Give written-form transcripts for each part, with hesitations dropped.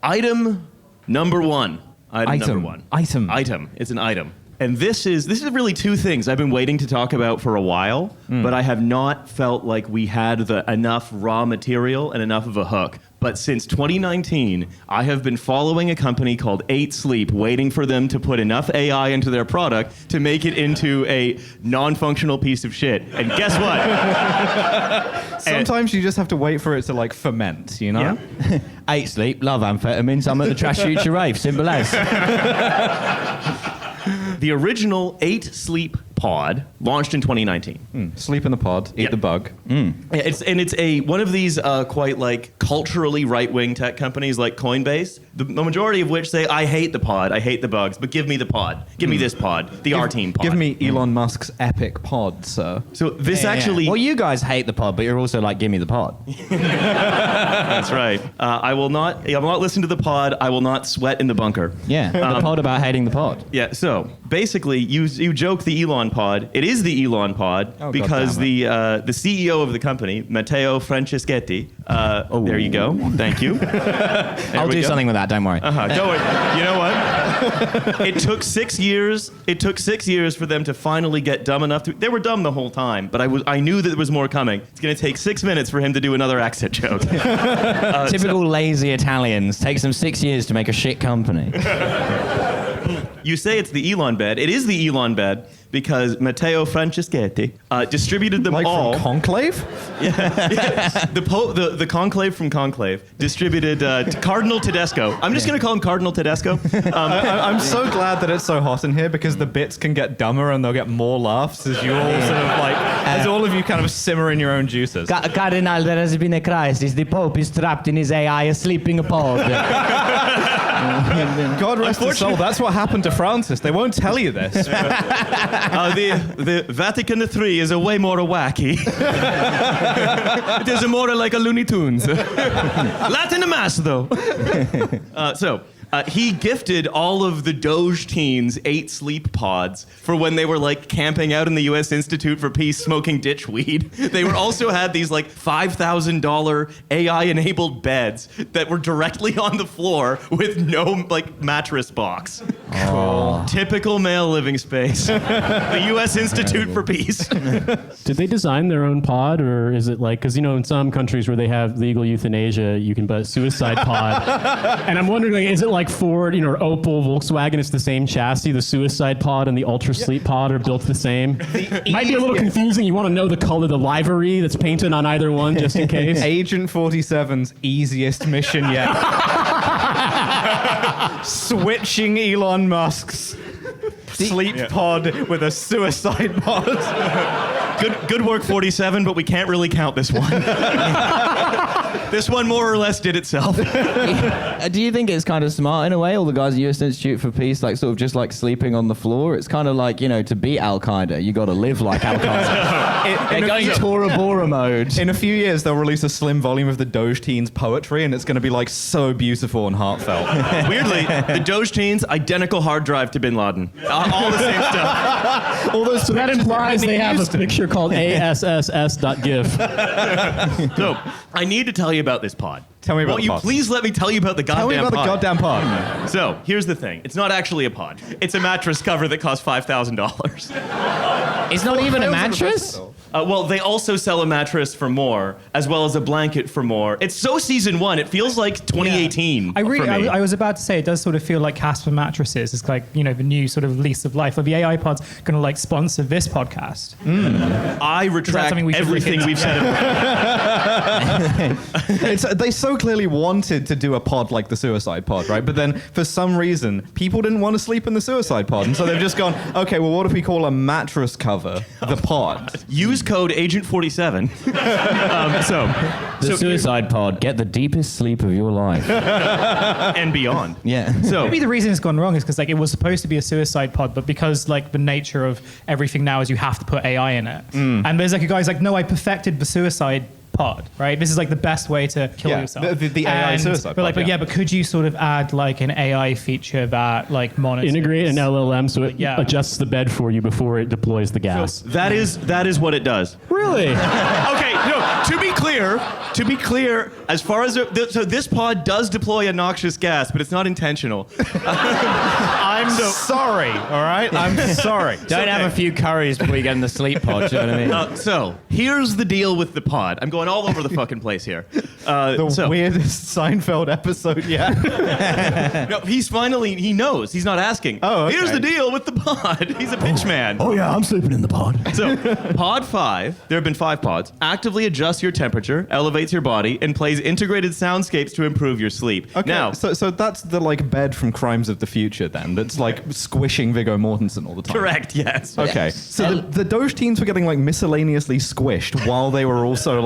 Item number one. Item. Item. It's an item. And this is really two things I've been waiting to talk about for a while, but I have not felt like we had enough raw material and enough of a hook. But since 2019, I have been following a company called 8 Sleep, waiting for them to put enough AI into their product to make it into a non-functional piece of shit. And guess what? Sometimes you just have to wait for it to like ferment, you know? Yeah. 8 Sleep, love amphetamines, I'm at the Trash Future rave, simple as. The original 8 Sleep pod launched in 2019. Sleep in the pod, eat the bug. Yeah, it's one of these quite like culturally right-wing tech companies like Coinbase, the majority of which say, I hate the pod, I hate the bugs, but give me the pod. Give me this pod, the R-Team pod. Give me Elon Musk's epic pod, sir. So this actually... Well, you guys hate the pod, but you're also like, give me the pod. That's right. I will not listen to the pod. I will not sweat in the bunker. Yeah, the pod about hating the pod. Yeah, so basically, you joke the Elon pod. It is the Elon pod because the CEO of the company, Matteo Franceschetti, there you go. Thank you. I'll do something with that, don't worry. Don't worry. You know what? It took 6 years. It took 6 years for them to finally get dumb enough to... They were dumb the whole time, but I knew that there was more coming. It's going to take 6 minutes for him to do another accent joke. Typical lazy Italians. Takes them 6 years to make a shit company. You say it's the Elon bed. It is the Elon bed because Matteo Franceschetti distributed them all. From Conclave? Yeah. The Conclave from Conclave distributed Cardinal Tedesco. I'm just going to call him Cardinal Tedesco. I'm so glad that it's so hot in here because the bits can get dumber and they'll get more laughs as you all sort of like, as all of you kind of simmer in your own juices. Cardinal, there has been a crisis. The Pope is trapped in his AI, asleep in a pod. God rest his soul. That's what happened to Francis. They won't tell you this. The Vatican III is a way more wacky. It is more like a Looney Tunes. Latin mass, though. He gifted all of the Doge teens 8 Sleep pods for when they were like camping out in the U.S. Institute for Peace smoking ditch weed. They also had these like $5,000 AI-enabled beds that were directly on the floor with no like mattress box. Cool. Typical male living space. The U.S. Institute for Peace. Did they design their own pod, or is it like, because in some countries where they have legal euthanasia, you can buy a suicide pod. And I'm wondering, like, is it like Ford, or Opel, Volkswagen, it's the same chassis. The suicide pod and the ultra sleep pod are built the same. Might be a little confusing. You want to know the color, the livery that's painted on either one, just in case. Agent 47's easiest mission yet. Switching Elon Musk's sleep pod with a suicide pod. Good work, 47, but we can't really count this one. This one more or less did itself. Do you think it's kind of smart in a way, all the guys at US Institute for Peace, like sort of just like sleeping on the floor? It's kind of like, to beat Al-Qaeda, you got to live like Al-Qaeda. They're going Tora Bora mode. In a few years, they'll release a slim volume of the Doge Teens poetry, and it's going to be like so beautiful and heartfelt. Weirdly, the Doge Teens, identical hard drive to Bin Laden. All the same stuff. All those So that implies they have a picture called ASSS.gif. So, I need to tell you about this pod. Tell me about the pod. Will you please let me tell you about the goddamn pod? Tell me about the goddamn pod. So, here's the thing. It's not actually a pod. It's a mattress cover that costs $5,000. It's not even a mattress? Well, they also sell a mattress for more, as well as a blanket for more. It's so season 1. It feels like 2018 I for me. was about to say, it does sort of feel like Casper mattresses. It's like, the new sort of lease of life. Are the AI pods going to like sponsor this podcast? I retract everything we've said about They so clearly wanted to do a pod like the suicide pod, right? But then for some reason, people didn't want to sleep in the suicide pod. And so they've just gone, okay, well, what if we call a mattress cover the pod? Use code Agent 47. The suicide pod, get the deepest sleep of your life. And beyond. Yeah. So Maybe the reason it's gone wrong is because like it was supposed to be a suicide pod, but because like the nature of everything now is you have to put AI in it. And there's like a guy's like, no, I perfected the suicide pod, right? This is like the best way to kill yourself. The AI suicide pod. But could you sort of add like an AI feature that like monitors? Integrate an LLM so it adjusts the bed for you before it deploys the gas. that is what it does. Really? Okay, no, to be clear, clear, as far as so this pod does deploy a noxious gas, but it's not intentional. I'm sorry, all right? I'm sorry. Don't have a few curries before you get in the sleep pod, you know what I mean? So here's the deal with the pod. I'm going all over the fucking place here. The weirdest Seinfeld episode yet. No, he knows. He's not asking. Oh, okay. Here's the deal with the pod. He's a pitch man. Oh yeah, I'm sleeping in the pod. So, pod 5, there have been 5 pods, actively adjusts your temperature, elevates your body, and plays integrated soundscapes to improve your sleep. Okay, Now, so that's the bed from Crimes of the Future then, that's squishing Viggo Mortensen all the time. correct, yes. Okay, so the Doge teens were getting miscellaneously squished while they were also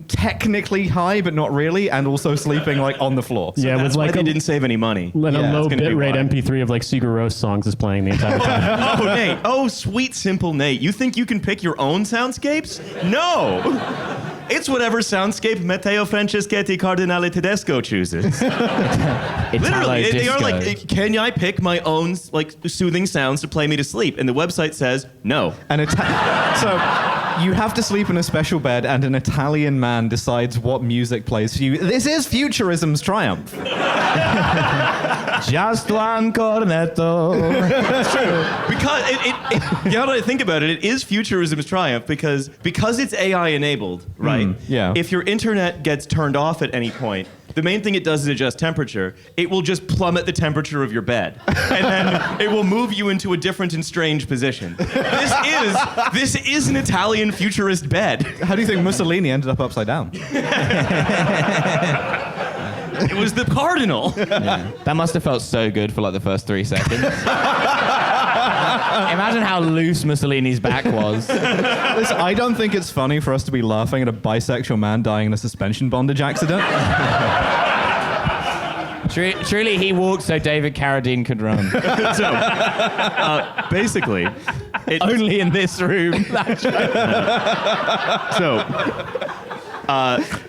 technically high but not really, and also sleeping on the floor. Yeah, That's with why like they a, didn't save any money. and a Yeah, low it's gonna be bitrate why. MP3 of Sigur Rós songs is playing the entire time. Oh, Nate. Oh, sweet, simple Nate. You think you can pick your own soundscapes? No. It's whatever soundscape Matteo Franceschetti Cardinale Tedesco chooses. Literally, they are can I pick my own soothing sounds to play me to sleep? And the website says no. And so you have to sleep in a special bed, and an Italian man decides what music plays for you. This is Futurism's triumph. Just one cornetto. Because now that I think about it, it is Futurism's triumph because it's AI enabled, right? yeah. If your internet gets turned off at any point, the main thing it does is adjust temperature. It will just plummet the temperature of your bed, and then it will move you into a different and strange position. This is an Italian futurist bed. How do you think Mussolini ended up upside down? It was the cardinal. Yeah. That must have felt so good for the first 3 seconds. Imagine how loose Mussolini's back was. Listen, I don't think it's funny for us to be laughing at a bisexual man dying in a suspension bondage accident. Truly, he walked so David Carradine could run. So, basically, Only in this room.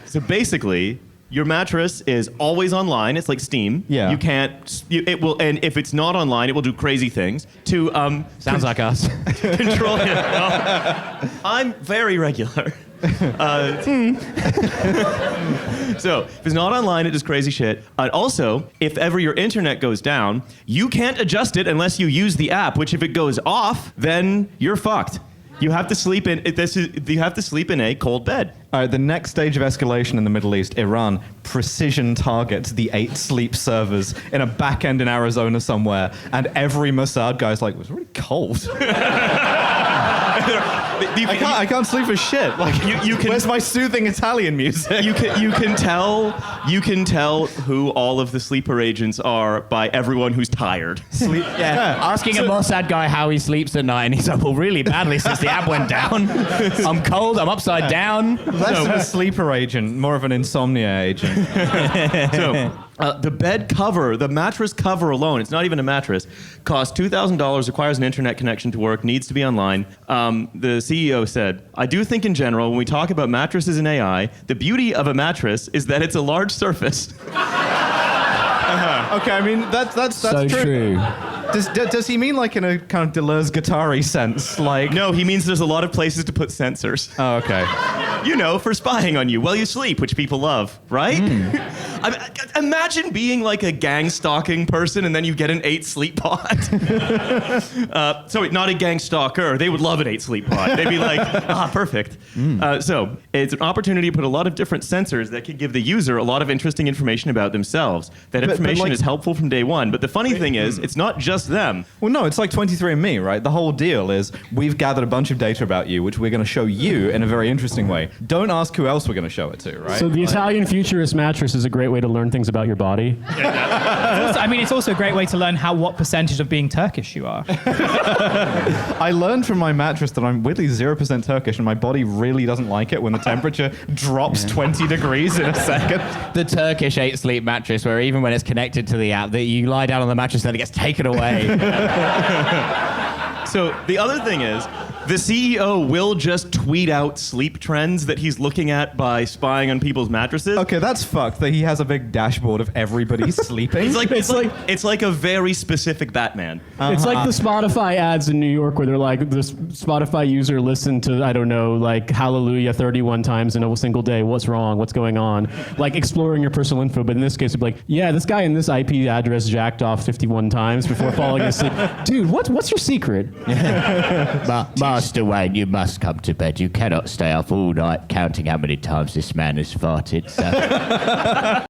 So basically, your mattress is always online. It's like Steam. Yeah. You can't. It will, and if it's not online, it will do crazy things to Sounds like us. control it. I'm very regular. So if it's not online, it does crazy shit. Also, if ever your internet goes down, you can't adjust it unless you use the app. Which, if it goes off, then you're fucked. You have to sleep in. You have to sleep in a cold bed. All right, the next stage of escalation in the Middle East, Iran precision targets the 8 sleep servers in a back end in Arizona somewhere, and every Mossad guy's like, it was really cold. I can't sleep for shit. You can. Where's my soothing Italian music? You can tell who all of the sleeper agents are by everyone who's tired. Asking a Mossad guy how he sleeps at night, and he's like, well, really badly since the app went down. I'm cold, I'm upside down. Less of a sleeper agent, more of an insomnia agent. So the bed cover, the mattress cover alone, it's not even a mattress, costs $2,000, requires an internet connection to work, needs to be online. The CEO said, I do think in general, when we talk about mattresses and AI, the beauty of a mattress is that it's a large surface. Okay, I mean, that's So true. Does he mean in a kind of Deleuze guitar-y sense? No, he means there's a lot of places to put sensors. Oh, okay. For spying on you while you sleep, which people love, right? Imagine being a gang stalking person and then you get an 8 sleep pod. Sorry, not a gang stalker. They would love an 8 sleep pod. They'd be like, perfect. So it's an opportunity to put a lot of different sensors that can give the user a lot of interesting information about themselves. That information is helpful from day one. But the funny thing is, it's not just them. Well, no, it's like 23andMe, right? The whole deal is we've gathered a bunch of data about you, which we're going to show you in a very interesting way. Don't ask who else we're going to show it to, right? So the Italian futurist mattress is a great way to learn things about your body. It's also a great way to learn what percentage of being Turkish you are. I learned from my mattress that I'm weirdly 0% Turkish, and my body really doesn't like it when the temperature drops 20 degrees in a second. The Turkish 8 sleep mattress, where even when it's connected to the app, that you lie down on the mattress and then it gets taken away. So the other thing is, The CEO will just tweet out sleep trends that he's looking at by spying on people's mattresses. Okay, that's fucked that he has a big dashboard of everybody sleeping. It's like a very specific Batman. It's like the Spotify ads in New York where they're like, this Spotify user listened to, I don't know, like Hallelujah 31 times in a single day. What's wrong? What's going on? Like exploring your personal info. But in this case, it'd be like, yeah, this guy in this IP address jacked off 51 times before falling asleep. Dude, what's your secret? Master Wayne, you must come to bed. You cannot stay up all night counting how many times this man has farted. So.